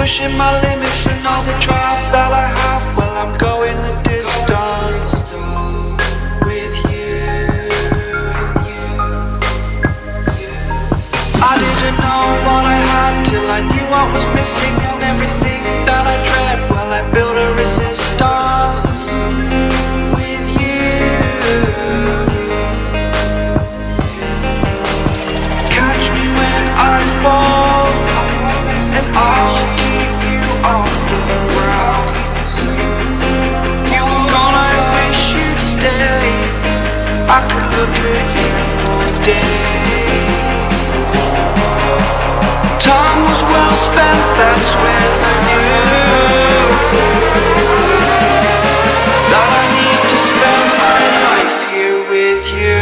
pushing my limits and all the drive that I have. Well, I'm going the distance with you. I didn't know what I had till I knew I was missing, and everything that I dread, well, I built a resistance with you. Catch me when I fall, and I'll keep you on the ground. You were gone, I wish you'd stay. I could look at you for days. Time was well spent, that's when I knew that I need to spend my life here with you.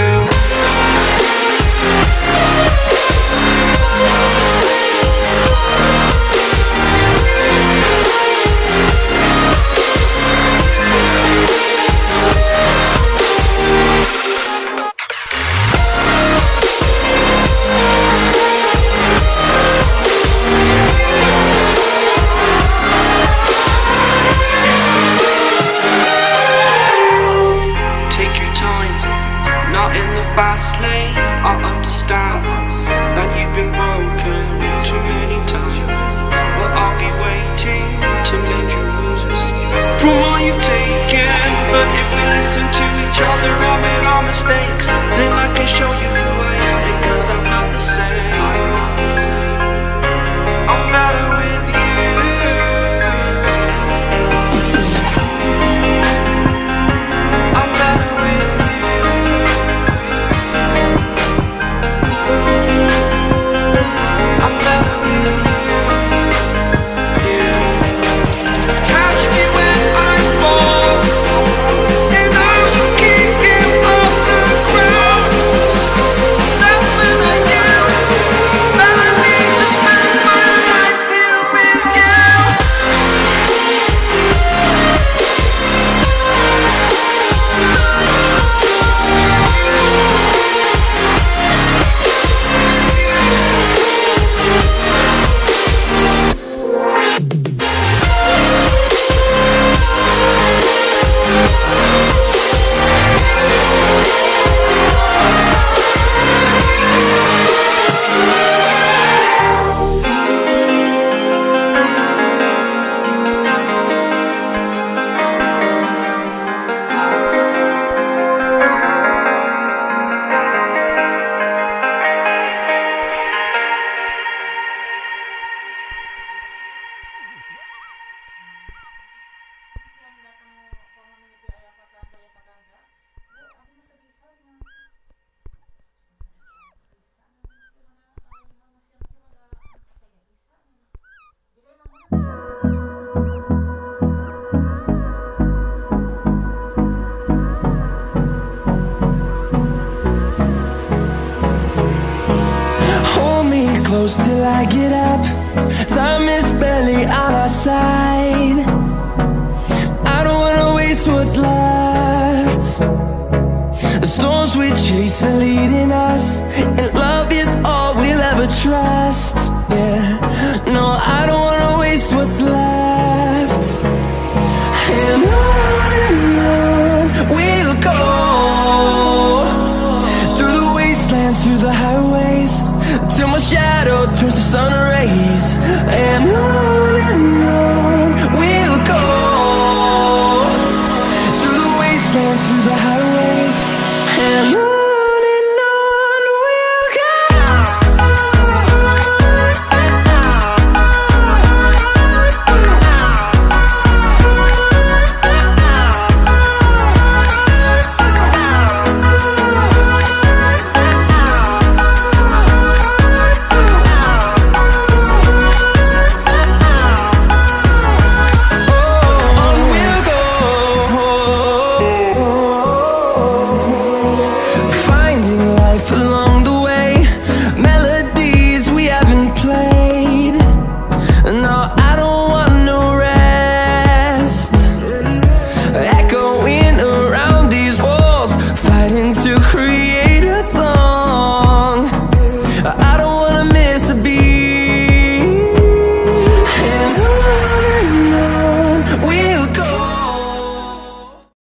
Not in the fast lane, I understand that you've been broken too many times, but I'll be waiting to make you lose from all you've taken. But if we listen to each other, admit our mistakes, then I can show you who I am, because I'm not the same. I'm better with you. I'm better with you. Close till I get up. Time is barely on our side. I don't wanna waste what's left. The storms we chase are leading us, and love is all we'll ever trust. Yeah, no, I don't wanna waste what's left. And on we'll go, through the wastelands, through the highways, till my shadow turns to sun rays. And on we'll go, through the wastelands, through the highways, and on.